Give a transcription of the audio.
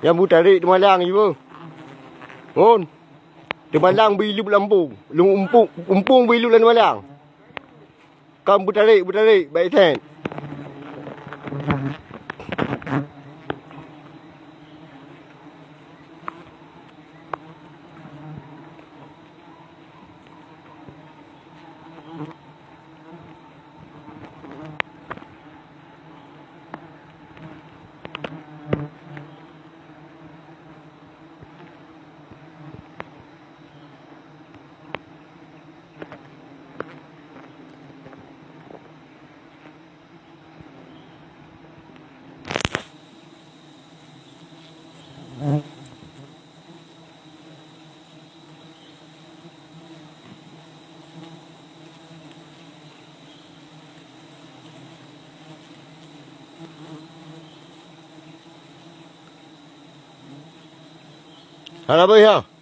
Yang bu tarik di malang je pun. Mon. Di malang bilu Lampung. Lu umpung bilu lan malang. Kam bu tarik baik sen. Hả bây giờ